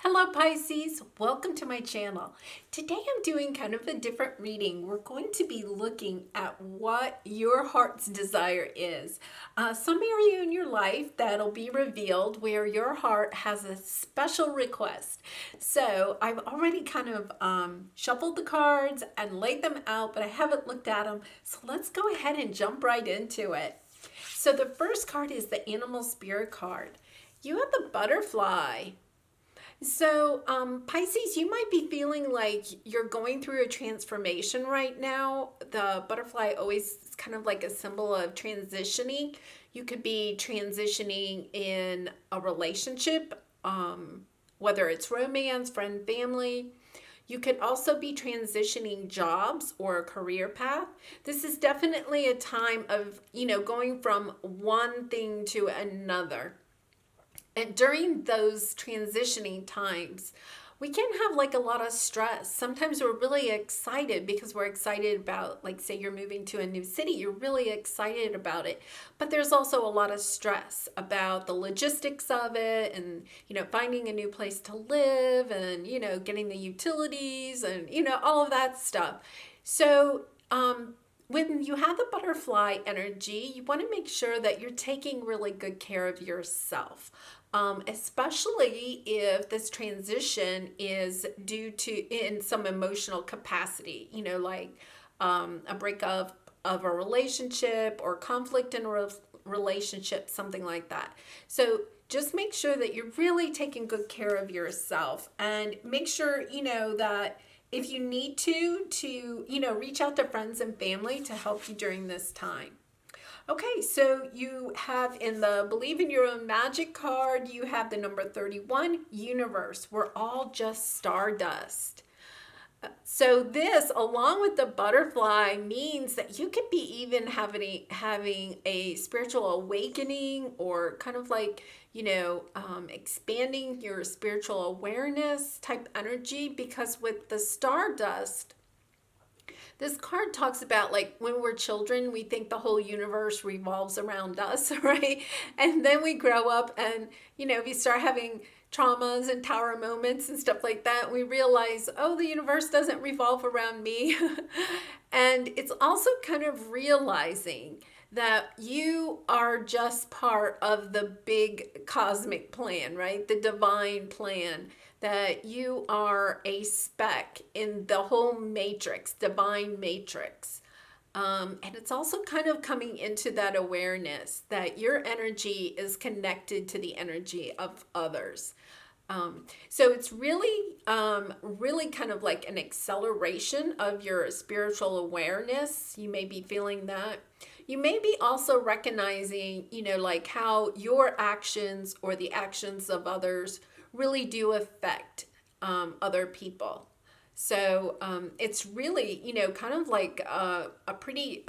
Hello Pisces, welcome to my channel. Today I'm doing kind of a different reading. We're going to be looking at what your heart's desire is. Some area in your life that'll be revealed where your heart has a special request. So I've already kind of shuffled the cards and laid them out, but I haven't looked at them. So let's go ahead and jump right into it. So the first card is the Animal Spirit card. You have the Butterfly. So, Pisces, you might be feeling like you're going through a transformation right now. The butterfly always is kind of like a symbol of transitioning. You could be transitioning in a relationship, whether it's romance, friend, family. You could also be transitioning jobs or a career path. This is definitely a time of, going from one thing to another. And during those transitioning times, we can have like a lot of stress. Sometimes we're really excited because we're excited about, like, say you're moving to a new city, you're really excited about it. But there's also a lot of stress about the logistics of it and, finding a new place to live and, getting the utilities and, all of that stuff. So, when you have the butterfly energy, you want to make sure that you're taking really good care of yourself. Especially if this transition is due to in some emotional capacity, like a breakup of a relationship or conflict in a relationship, something like that. So just make sure that you're really taking good care of yourself and make sure, that if you need to, reach out to friends and family to help you during this time. Okay, so you have in the Believe in Your Own Magic card, you have the number 31, Universe. We're all just stardust. So this, along with the butterfly, means that you could be even having a spiritual awakening or kind of like, expanding your spiritual awareness type energy, because with the stardust, this card talks about, like, when we're children, we think the whole universe revolves around us, right? And then we grow up and, we start having traumas and tower moments and stuff like that. We realize, oh, the universe doesn't revolve around me. And it's also kind of realizing that you are just part of the big cosmic plan, right? The divine plan, that you are a speck in the whole matrix, divine matrix. And it's also kind of coming into that awareness that your energy is connected to the energy of others. So it's really, really kind of like an acceleration of your spiritual awareness. You may be feeling that. You may be also recognizing, like how your actions or the actions of others really do affect other people. So it's really, kind of like a pretty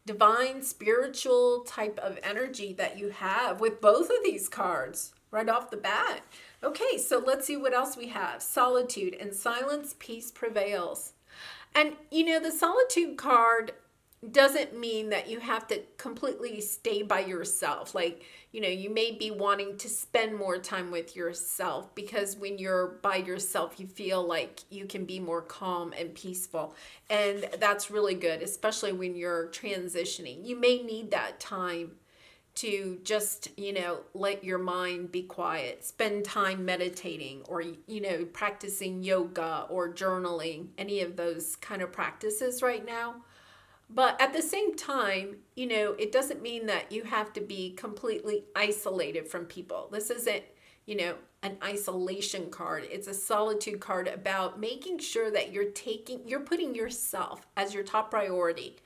divine, spiritual type of energy that you have with both of these cards right off the bat. Okay, so let's see what else we have. Solitude and silence, peace prevails. And, the solitude card doesn't mean that you have to completely stay by yourself. Like, you may be wanting to spend more time with yourself, because when you're by yourself, you feel like you can be more calm and peaceful. And that's really good, especially when you're transitioning. You may need that time to just, let your mind be quiet, spend time meditating or, practicing yoga or journaling, any of those kind of practices right now. But at the same time, it doesn't mean that you have to be completely isolated from people. This isn't, an isolation card. It's a solitude card about making sure that you're putting yourself as your top priority,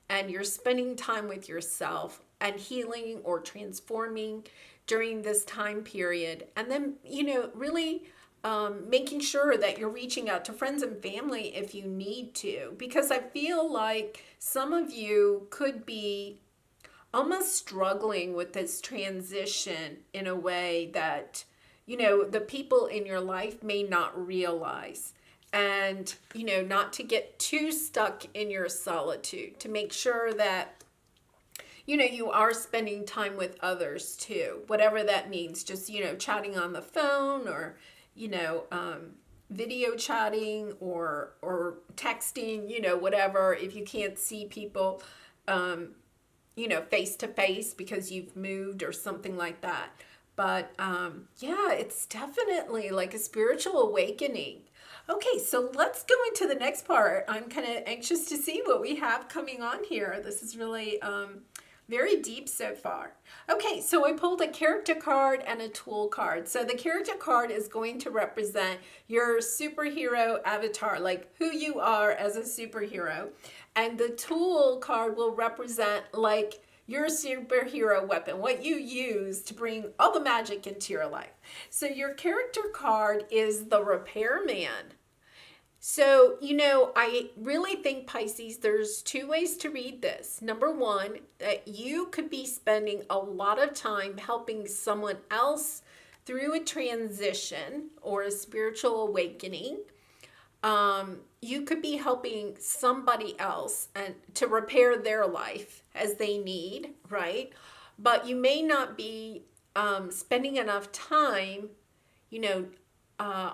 and you're spending time with yourself and healing or transforming during this time period. And then, really making sure that you're reaching out to friends and family if you need to, because I feel like some of you could be almost struggling with this transition in a way that, the people in your life may not realize. And, not to get too stuck in your solitude, to make sure that you are spending time with others too, whatever that means. Just, chatting on the phone or, video chatting or texting, whatever, if you can't see people, face to face because you've moved or something like that. But yeah, it's definitely like a spiritual awakening. Okay, so let's go into the next part. I'm kind of anxious to see what we have coming on here. This is really very deep so far. Okay, so I pulled a character card and a tool card. So the character card is going to represent your superhero avatar, like who you are as a superhero. And the tool card will represent like your superhero weapon, what you use to bring all the magic into your life. So your character card is the repairman. So, I really think, Pisces, there's two ways to read this. Number one, that you could be spending a lot of time helping someone else through a transition or a spiritual awakening. You could be helping somebody else and to repair their life as they need, right? But you may not be spending enough time,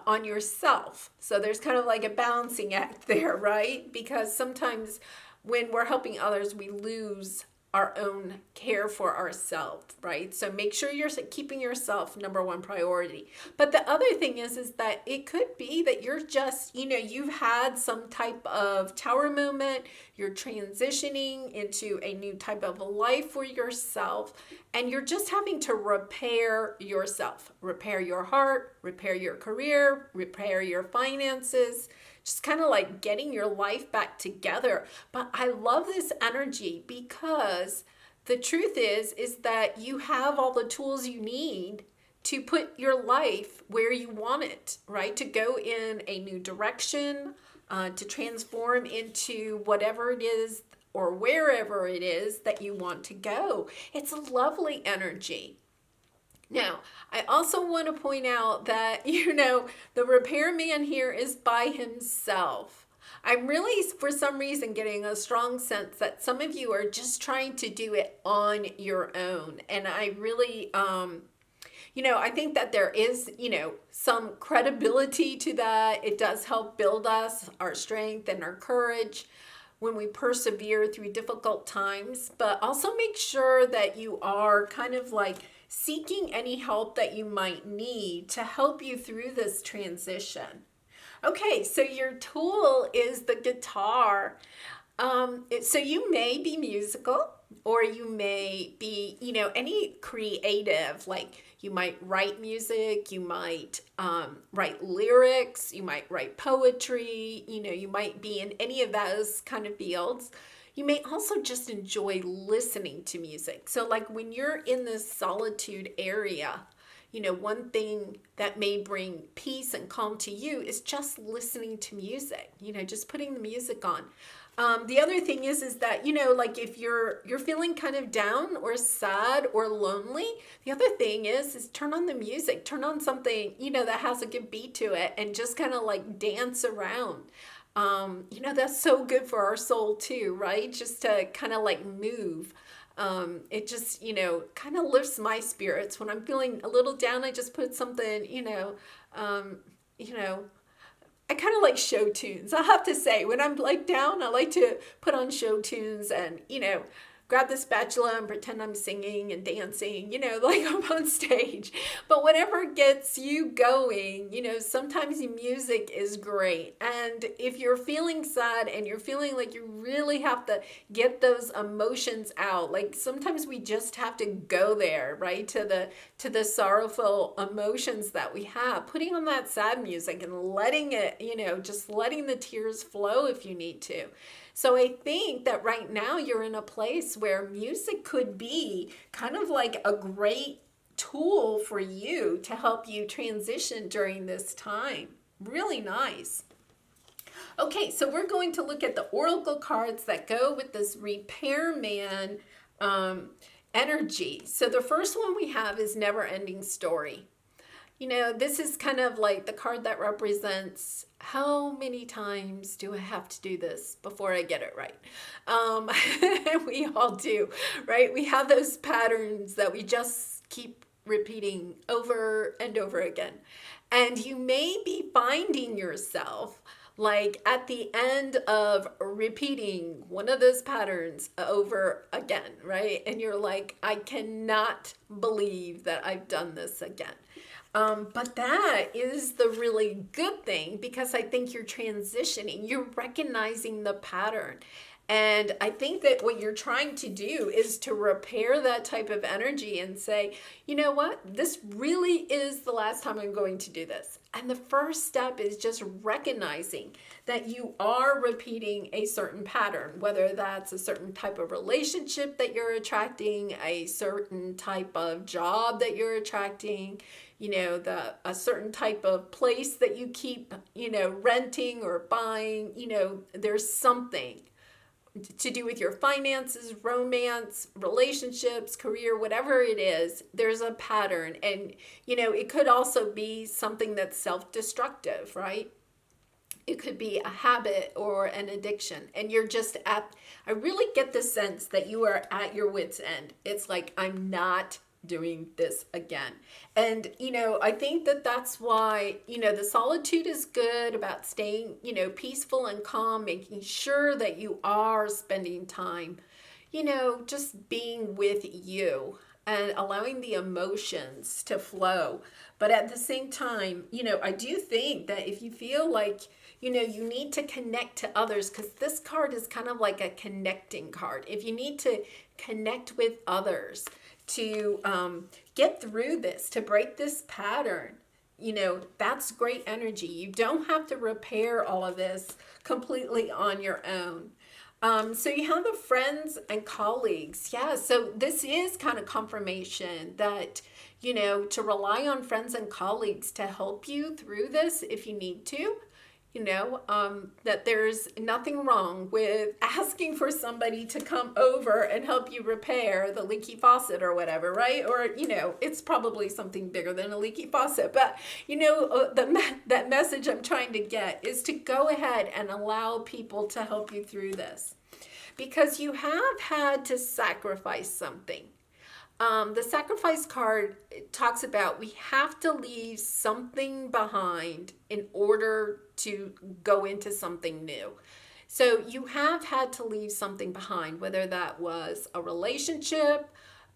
on yourself. So there's kind of like a balancing act there, right? Because sometimes when we're helping others, we lose our own care for ourselves, right? So make sure you're keeping yourself number one priority. But the other thing is that it could be that you're just, you've had some type of tower moment, you're transitioning into a new type of life for yourself, and you're just having to repair yourself, repair your heart, repair your career, repair your finances, just kind of like getting your life back together. But I love this energy because the truth is that you have all the tools you need to put your life where you want it, right? To go in a new direction, to transform into whatever it is or wherever it is that you want to go. It's a lovely energy. Now, I also want to point out that, the repairman here is by himself. I'm really, for some reason, getting a strong sense that some of you are just trying to do it on your own. And I really, I think that there is, some credibility to that. It does help build us, our strength and our courage when we persevere through difficult times. But also make sure that you are kind of like seeking any help that you might need to help you through this transition. Okay, so your tool is the guitar. So you may be musical, or you may be, any creative, like you might write music, you might write lyrics, you might write poetry, you might be in any of those kind of fields. You may also just enjoy listening to music. So like when you're in this solitude area, one thing that may bring peace and calm to you is just listening to music, just putting the music on. The other thing is that, like if you're feeling kind of down or sad or lonely, the other thing is turn on the music, turn on something, that has a good beat to it and just kind of like dance around. That's so good for our soul too, right? Just to kind of like move. It just, kind of lifts my spirits. When I'm feeling a little down, I just put something, I kind of like show tunes. I have to say, when I'm like down, I like to put on show tunes and, grab the spatula and pretend I'm singing and dancing, like I'm on stage. But whatever gets you going, sometimes music is great. And if you're feeling sad and you're feeling like you really have to get those emotions out, like sometimes we just have to go there, right? To the sorrowful emotions that we have, putting on that sad music and letting it, just letting the tears flow if you need to. So I think that right now you're in a place where music could be kind of like a great tool for you to help you transition during this time. Really nice. Okay, so we're going to look at the oracle cards that go with this repairman energy. So the first one we have is Never Ending Story. This is kind of like the card that represents how many times do I have to do this before I get it right? We all do, right? We have those patterns that we just keep repeating over and over again. And you may be finding yourself like at the end of repeating one of those patterns over again, right? And you're like, I cannot believe that I've done this again. But that is the really good thing, because I think you're transitioning, you're recognizing the pattern. And I think that what you're trying to do is to repair that type of energy and say, you know what, this really is the last time I'm going to do this. And the first step is just recognizing that you are repeating a certain pattern, whether that's a certain type of relationship that you're attracting, a certain type of job that you're attracting, a certain type of place that you keep, renting or buying. There's something to do with your finances, romance, relationships, career, whatever it is, there's a pattern. And, it could also be something that's self-destructive, right? It could be a habit or an addiction. And you're just I really get the sense that you are at your wit's end. It's like, I'm not doing this again. And, I think that that's why, the solitude is good about staying, peaceful and calm, making sure that you are spending time, just being with you and allowing the emotions to flow. But at the same time, I do think that if you feel like, you need to connect to others, because this card is kind of like a connecting card. If you need to connect with others to get through this, to break this pattern, that's great energy. You don't have to repair all of this completely on your own. So you have the friends and colleagues. Yeah, so this is kind of confirmation that, to rely on friends and colleagues to help you through this if you need to. That there's nothing wrong with asking for somebody to come over and help you repair the leaky faucet or whatever, right? Or, it's probably something bigger than a leaky faucet. But, that message I'm trying to get is to go ahead and allow people to help you through this, because you have had to sacrifice something. The sacrifice card talks about we have to leave something behind in order to go into something new. So you have had to leave something behind, whether that was a relationship,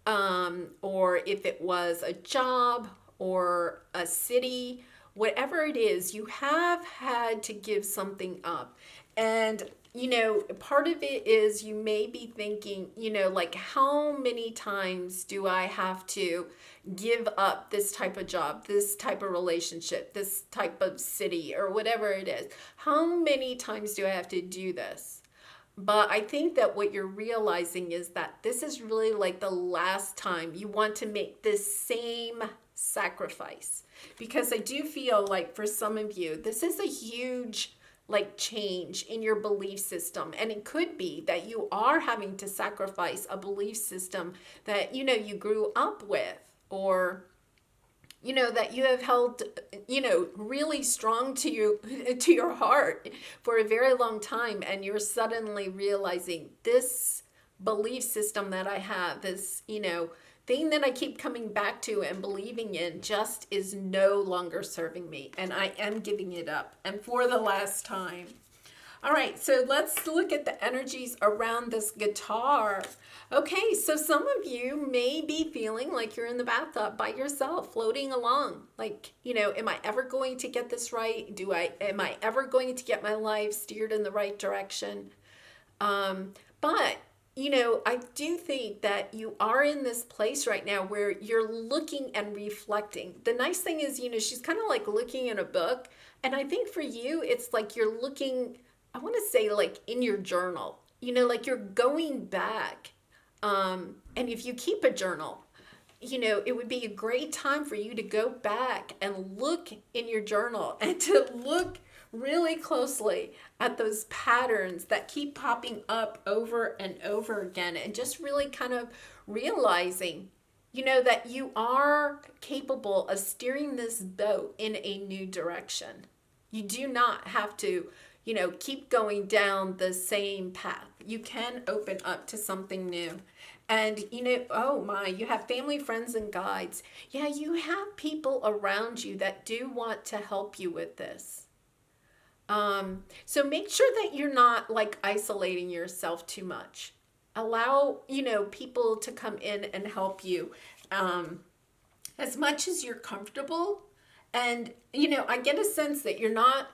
or if it was a job or a city, whatever it is, you have had to give something up. And part of it is you may be thinking, like, how many times do I have to give up this type of job, this type of relationship, this type of city, or whatever it is? How many times do I have to do this? But I think that what you're realizing is that this is really like the last time you want to make this same sacrifice. Because I do feel like for some of you, this is a huge change in your belief system. And it could be that you are having to sacrifice a belief system that, you grew up with, or, that you have held, really strong to your heart for a very long time. And you're suddenly realizing this belief system that I have, this, thing that I keep coming back to and believing in, just is no longer serving me, and I am giving it up, and for the last time. All right, so let's look at the energies around this guitar. Okay, so some of you may be feeling like you're in the bathtub by yourself, floating along. Like, am I ever going to get this right? Am I ever going to get my life steered in the right direction? But I do think that you are in this place right now where you're looking and reflecting. The nice thing is, she's kind of like looking in a book. And I think for you, it's like you're looking, I want to say, like in your journal, like you're going back. And if you keep a journal, it would be a great time for you to go back and look in your journal and to look really closely at those patterns that keep popping up over and over again, and just really kind of realizing, that you are capable of steering this boat in a new direction. You do not have to, keep going down the same path. You can open up to something new. And, oh my, you have family, friends, and guides. Yeah, you have people around you that do want to help you with this. So make sure that you're not like isolating yourself too much. Allow, people to come in and help you as much as you're comfortable. And, I get a sense that you're not,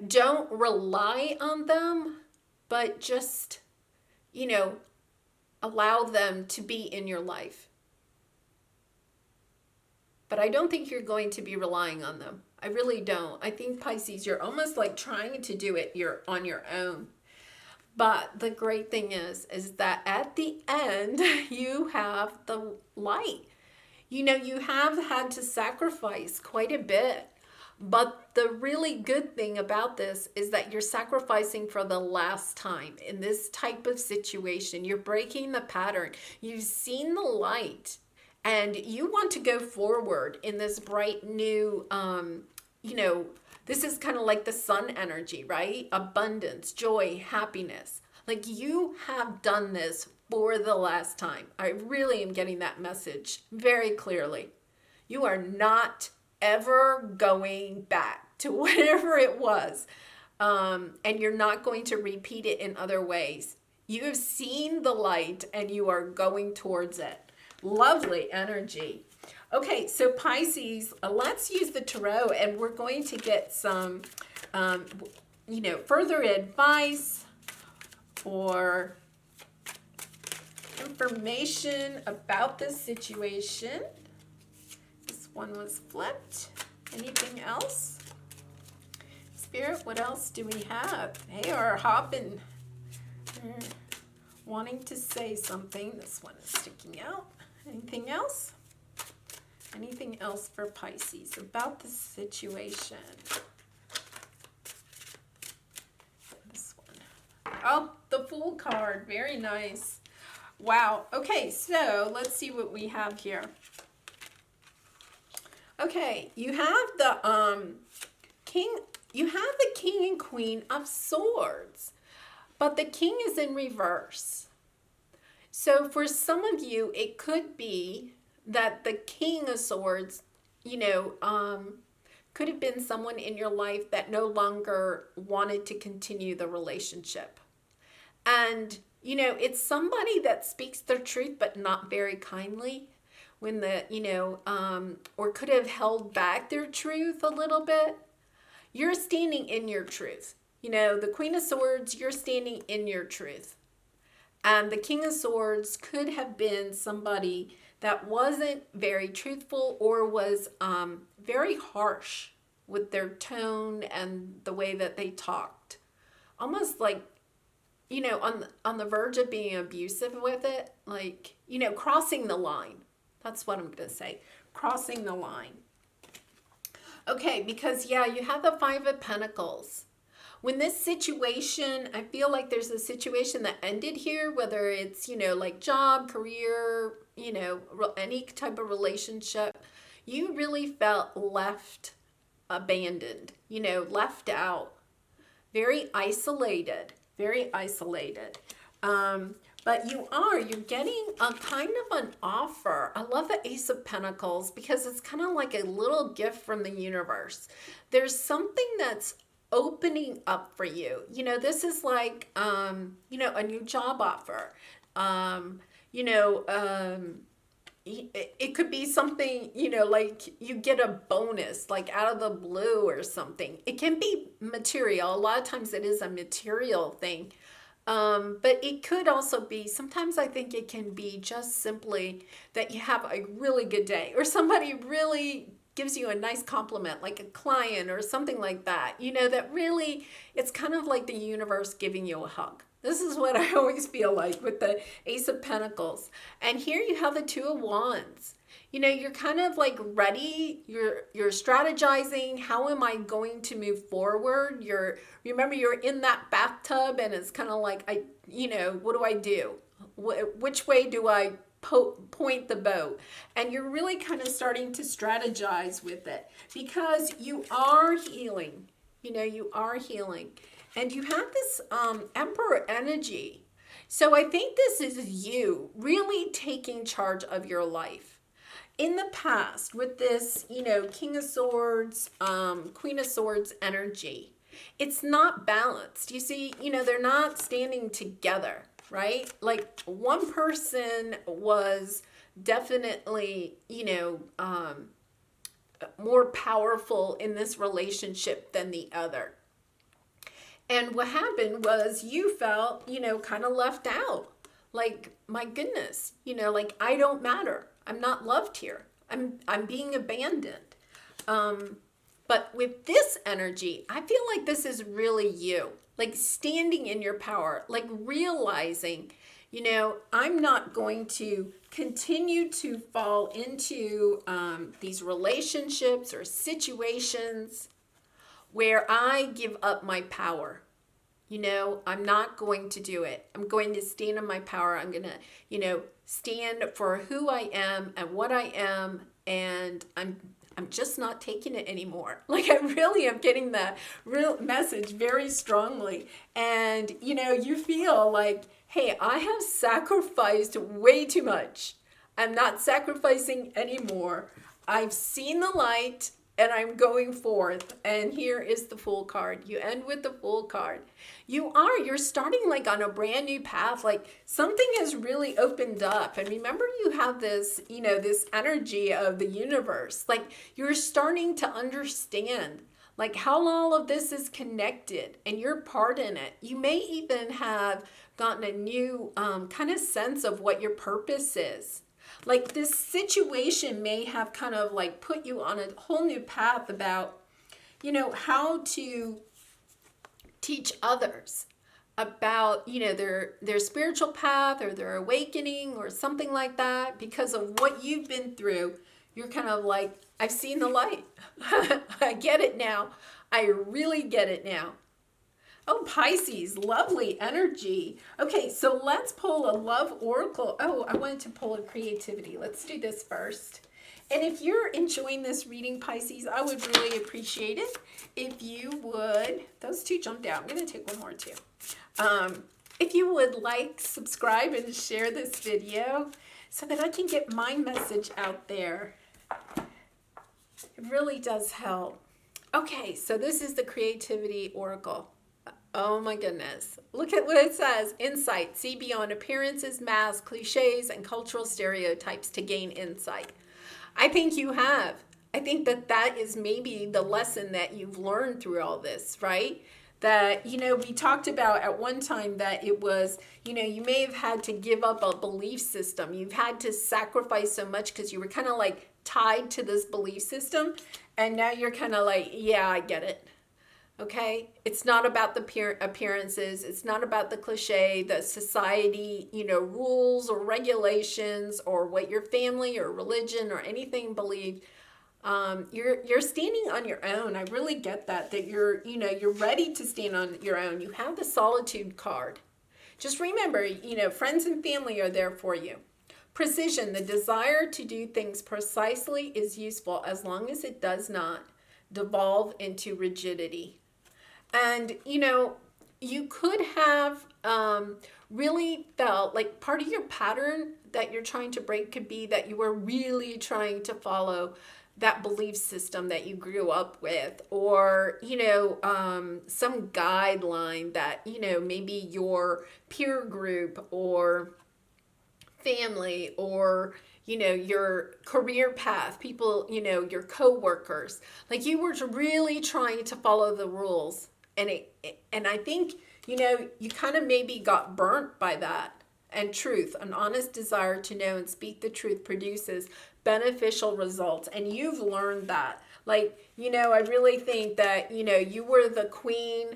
don't rely on them, but just, allow them to be in your life. But I don't think you're going to be relying on them. I really don't. I think, Pisces, you're almost like trying to do it you're on your own. But the great thing is that at the end, you have the light. You have had to sacrifice quite a bit. But the really good thing about this is that you're sacrificing for the last time in this type of situation. You're breaking the pattern. You've seen the light. And you want to go forward in this bright new, this is kind of like the sun energy, right? Abundance, joy, happiness. Like you have done this for the last time. I really am getting that message very clearly. You are not ever going back to whatever it was. And you're not going to repeat it in other ways. You have seen the light and you are going towards it. Lovely energy. Okay, so Pisces, let's use the tarot and we're going to get some, further advice or information about this situation. This one was flipped. Anything else? Spirit, what else do we have? They are hopping. They're wanting to say something. This one is sticking out. Anything else? Anything else for Pisces about the situation? This one. Oh, the Fool card. Very nice. Wow. Okay, so let's see what we have here. Okay, you have the King. You have the King and Queen of Swords, but the King is in reverse. So for some of you, it could be that the King of Swords, could have been someone in your life that no longer wanted to continue the relationship. And, it's somebody that speaks their truth, but not very kindly when or could have held back their truth a little bit. You're standing in your truth. The Queen of Swords, you're standing in your truth. And the King of Swords could have been somebody that wasn't very truthful or was very harsh with their tone and the way that they talked. Almost like, on the verge of being abusive with it. Like, crossing the line. That's what I'm going to say. Crossing the line. Okay, because, you have the Five of Pentacles. When this situation, I feel like there's a situation that ended here, whether it's, like job, career, any type of relationship, you really felt left abandoned, left out, very isolated. But you're getting a kind of an offer. I love the Ace of Pentacles because it's kind of like a little gift from the universe. There's something that's opening up for you. This is like, a new job offer. It could be something, like you get a bonus, like out of the blue or something. It can be material. A lot of times it is a material thing. But it could also be, sometimes I think it can be just simply that you have a really good day or somebody really gives you a nice compliment, like a client or something like that, that really, it's kind of like the universe giving you a hug. This is what I always feel like with the Ace of Pentacles. And here you have the Two of Wands. You're kind of like ready, you're strategizing, how am I going to move forward? Remember you're in that bathtub and it's kind of like, what do I do? Which way do I point the boat? And you're really kind of starting to strategize with it because you are healing. You know, you are healing. And you have this Emperor energy. So I think this is you really taking charge of your life. In the past, with this, you know, King of Swords, Queen of Swords energy, it's not balanced. You see, you know, they're not standing together, right? Like one person was definitely, you know, more powerful in this relationship than the other. And what happened was you felt, you know, kind of left out. Like, my goodness, you know, like I don't matter. I'm not loved here. I'm being abandoned. But with this energy, I feel like this is really you. Like standing in your power, like realizing, you know, I'm not going to continue to fall into these relationships or situations where I give up my power. You know, I'm not going to do it. I'm going to stand in my power. I'm going to, you know, stand for who I am and what I am. And I'm just not taking it anymore. Like I really am getting that real message very strongly. And, you know, you feel like, hey, I have sacrificed way too much. I'm not sacrificing anymore. I've seen the light and I'm going forth. And here is the Fool card. You end with the Fool card. You're starting like on a brand new path. Like something has really opened up. And remember, you have this, you know, this energy of the universe. Like you're starting to understand like how all of this is connected and your part in it. You may even have gotten a new kind of sense of what your purpose is. Like this situation may have kind of like put you on a whole new path about, you know, how to teach others about, you know, their spiritual path or their awakening or something like that. Because of what you've been through, you're kind of like, I've seen the light. I get it now. I really get it now. Oh, Pisces, lovely energy. Okay, so let's pull a love oracle. Oh, I wanted to pull a creativity. Let's do this first. And if you're enjoying this reading, Pisces, I would really appreciate it if you would, those two jumped out. I'm going to take one more too. If you would like, subscribe, and share this video so that I can get my message out there. It really does help. Okay, so this is the creativity oracle. Oh my goodness. Look at what it says. Insight. See beyond appearances, masks, cliches, and cultural stereotypes to gain insight. I think you have. I think that is maybe the lesson that you've learned through all this, right? That, you know, we talked about at one time that it was, you know, you may have had to give up a belief system. You've had to sacrifice so much because you were kind of like tied to this belief system. And now you're kind of like, yeah, I get it. Okay, it's not about the appearances. It's not about the cliche, the society, you know, rules or regulations or what your family or religion or anything believed. You're standing on your own. I really get that you're ready to stand on your own. You have the Solitude card. Just remember, you know, friends and family are there for you. Precision, the desire to do things precisely is useful as long as it does not devolve into rigidity. And, you know, you could have really felt like part of your pattern that you're trying to break could be that you were really trying to follow that belief system that you grew up with, or, you know, some guideline that, you know, maybe your peer group or family or, you know, your career path, people, you know, your coworkers, like you were really trying to follow the rules. And I think, you know, you kind of maybe got burnt by that. And truth, an honest desire to know and speak the truth produces beneficial results. And you've learned that. Like, you know, I really think that, you know, you were the queen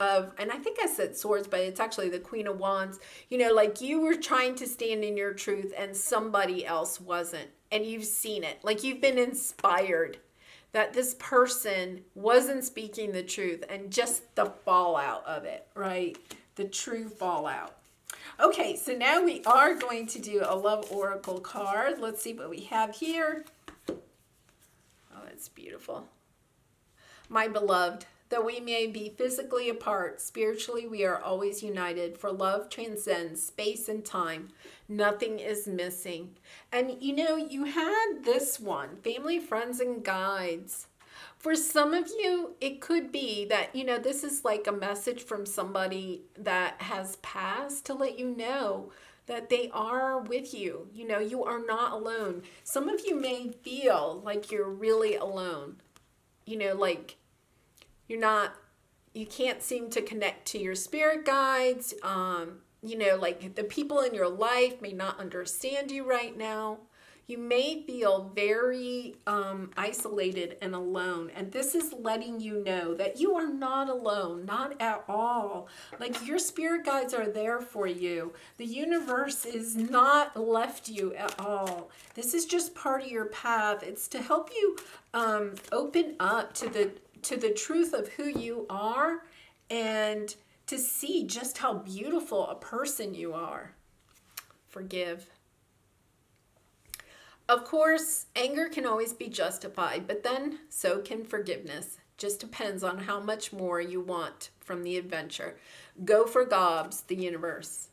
of, and I think I said swords, but it's actually the Queen of Wands. You know, like you were trying to stand in your truth and somebody else wasn't. And you've seen it. Like you've been inspired that this person wasn't speaking the truth and just the fallout of it, right? The true fallout. Okay, so now we are going to do a love oracle card. Let's see what we have here. Oh, that's beautiful. My beloved. Though we may be physically apart, spiritually we are always united, for love transcends space and time. Nothing is missing. And you know, you had this one, family, friends, and guides. For some of you, it could be that, you know, this is like a message from somebody that has passed to let you know that they are with you. You know, you are not alone. Some of you may feel like you're really alone. You know, like you can't seem to connect to your spirit guides. You know, like the people in your life may not understand you right now. You may feel very isolated and alone. And this is letting you know that you are not alone, not at all. Like your spirit guides are there for you. The universe is not left you at all. This is just part of your path. It's to help you open up to the truth of who you are and to see just how beautiful a person you are. Forgive. Of course, anger can always be justified, but then so can forgiveness. Just depends on how much more you want from the adventure. Go for gobs, the universe.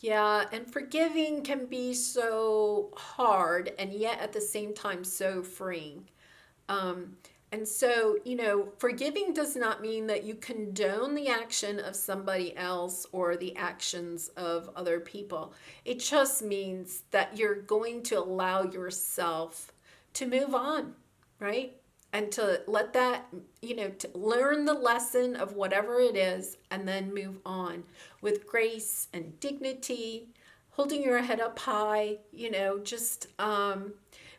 Yeah, and forgiving can be so hard and yet at the same time so freeing. And so, you know, forgiving does not mean that you condone the action of somebody else or the actions of other people. It just means that you're going to allow yourself to move on, right? And to let that, you know, to learn the lesson of whatever it is and then move on with grace and dignity, holding your head up high, you know, just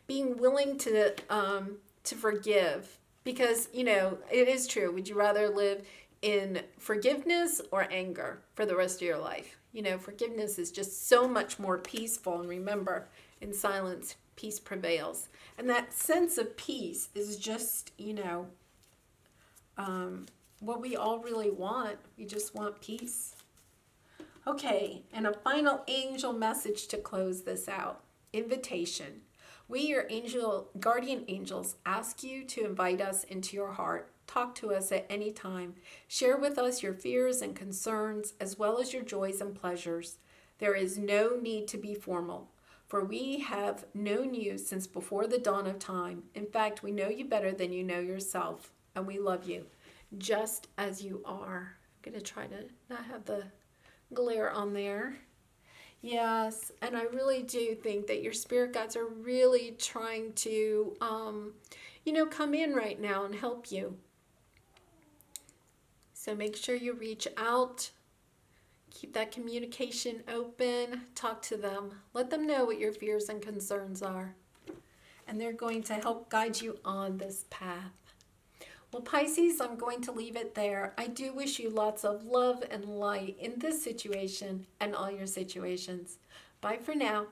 being willing to forgive. Because, you know, it is true. Would you rather live in forgiveness or anger for the rest of your life? You know, forgiveness is just so much more peaceful. And remember, in silence, peace prevails. And that sense of peace is just, you know, what we all really want. We just want peace. Okay, and a final angel message to close this out. Invitation. We, your guardian angels, ask you to invite us into your heart. Talk to us at any time. Share with us your fears and concerns, as well as your joys and pleasures. There is no need to be formal, for we have known you since before the dawn of time. In fact, we know you better than you know yourself, and we love you just as you are. I'm going to try to not have the glare on there. Yes, and I really do think that your spirit guides are really trying to, you know, come in right now and help you. So make sure you reach out, keep that communication open, talk to them, let them know what your fears and concerns are, and they're going to help guide you on this path. Well, Pisces, I'm going to leave it there. I do wish you lots of love and light in this situation and all your situations. Bye for now.